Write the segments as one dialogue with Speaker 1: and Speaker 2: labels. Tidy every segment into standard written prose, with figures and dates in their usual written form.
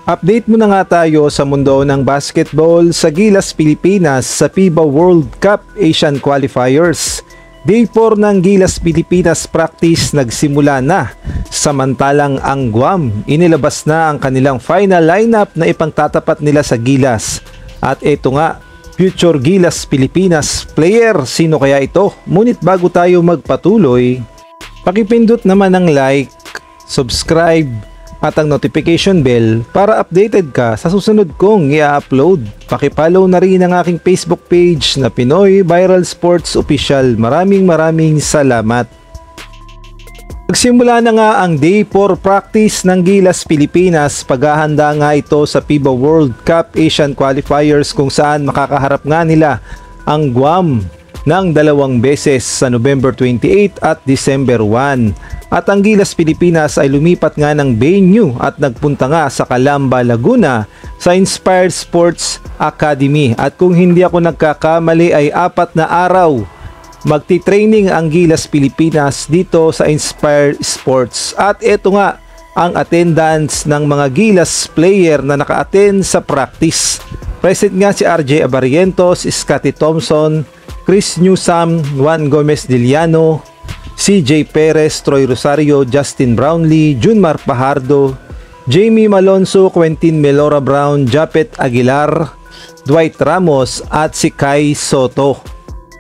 Speaker 1: Update muna nga tayo sa mundo ng basketball sa Gilas, Pilipinas sa FIBA World Cup Asian Qualifiers. Day 4 ng Gilas Pilipinas practice nagsimula na, samantalang ang Guam inilabas na ang kanilang final lineup na ipangtatapat nila sa Gilas. At ito nga, future Gilas Pilipinas player, sino kaya ito? Ngunit bago tayo magpatuloy, pakipindot naman ng like, subscribe at ang notification bell para updated ka sa susunod kong i-upload. Pakipollow na rin ang aking Facebook page na Pinoy Viral Sports Official. Maraming salamat. Nagsimula na nga ang Day 4 practice ng Gilas Pilipinas. Paghahanda nga ito sa FIBA World Cup Asian Qualifiers kung saan makakaharap nga nila ang Guam ng 2 beses sa November 28 at December 1. At ang Gilas Pilipinas ay lumipat nga ng venue at nagpunta nga sa Calamba, Laguna sa Inspired Sports Academy. At kung hindi ako nagkakamali ay 4 na araw magti-training ang Gilas Pilipinas dito sa Inspired Sports. At ito nga ang attendance ng mga Gilas player na naka-attend sa practice. Present nga si RJ Abarientos, Scotty Thompson, Chris Newsam, Juan Gomez Diliano, CJ Perez, Troy Rosario, Justin Brownlee, Junmar Pajardo, Jamie Malonzo, Quentin Melora Brown, Japet Aguilar, Dwight Ramos at si Kai Soto.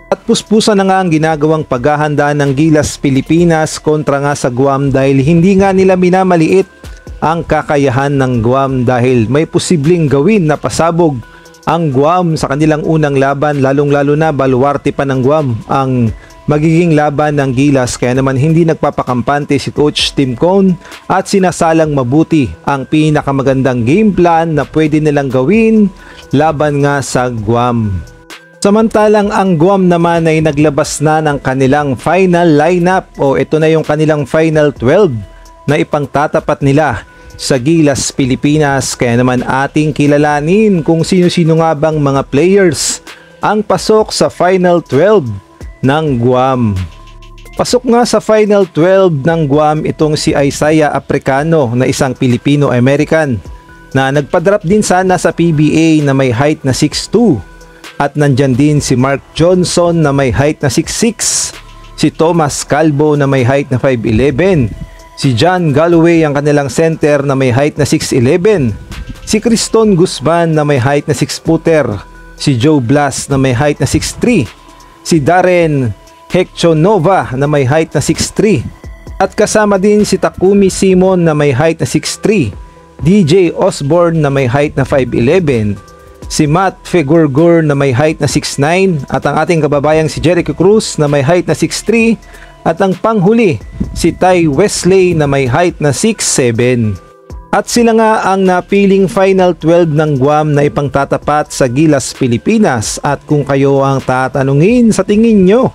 Speaker 1: At puspusan na nga ang ginagawang paghahanda ng Gilas Pilipinas kontra nga sa Guam dahil hindi nga nila minamaliit ang kakayahan ng Guam dahil may posibleng gawin na pasabog ang Guam sa kanilang unang laban, lalong-lalo na baluarte pa ng Guam ang magiging laban ng Gilas, kaya naman hindi nagpapakampante si Coach Tim Cone at sinasalang mabuti ang pinakamagandang game plan na pwede nilang gawin laban nga sa Guam. Samantalang ang Guam naman ay naglabas na ng kanilang final lineup o ito na yung kanilang final 12 na ipangtatapat nila sa Gilas Pilipinas, kaya naman ating kilalanin kung sino-sino nga bang mga players ang pasok sa final 12 ng Guam. Pasok nga sa final 12 ng Guam itong si Isaiah Apricano na isang Pilipino-American na nagpa-drop din sana sa PBA na may height na 6'2", at nandyan din si Mark Johnson na may height na 6'6", si Thomas Calvo na may height na 5'11", si John Galloway ang kanilang center na may height na 6'11", si Criston Guzman na may height na 6'footer, si Joe Blas na may height na 6'3", si Darren Hecchonova na may height na 6'3", at kasama din si Takumi Simon na may height na 6'3", DJ Osborne na may height na 5'11", si Matt Fegurgur na may height na 6'9", at ang ating kababayang si Jericho Cruz na may height na 6'3", at ang panghuli si Ty Wesley na may height na 6'7". At sila nga ang napiling final 12 ng Guam na ipangtatapat sa Gilas Pilipinas. At kung kayo ang tatanungin sa tingin nyo,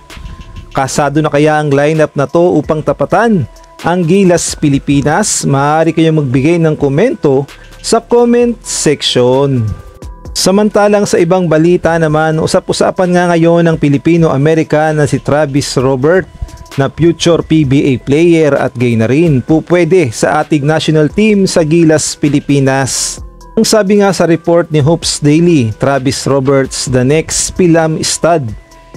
Speaker 1: kasado na kaya ang lineup na to upang tapatan ang Gilas Pilipinas? Maaari kayong magbigay ng komento sa comment section. Samantalang sa ibang balita naman, usap-usapan nga ngayon ng Pilipino-American na si Travis Robert na future PBA player at gayon na rin pupwede sa ating national team sa Gilas Pilipinas. Ang sabi nga sa report ni Hoops Daily, Travis Roberts, the next Pilam stud,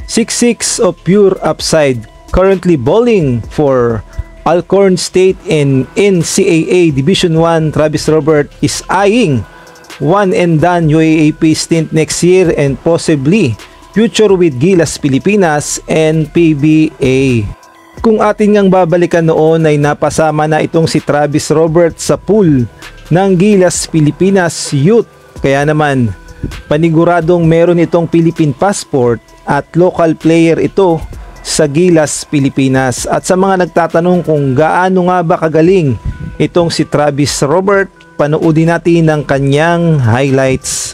Speaker 1: 6'6" of pure upside, currently bowling for Alcorn State in NCAA Division 1. Travis Robert is eyeing one and done UAAP stint next year and possibly future with Gilas Pilipinas and PBA. Kung atin ngang babalikan noon ay napasama na itong si Travis Roberts sa pool ng Gilas Pilipinas Youth. Kaya naman paniguradong meron itong Philippine passport at local player ito sa Gilas Pilipinas. At sa mga nagtatanong kung gaano nga ba kagaling itong si Travis Robert, panoodin natin ang kanyang highlights.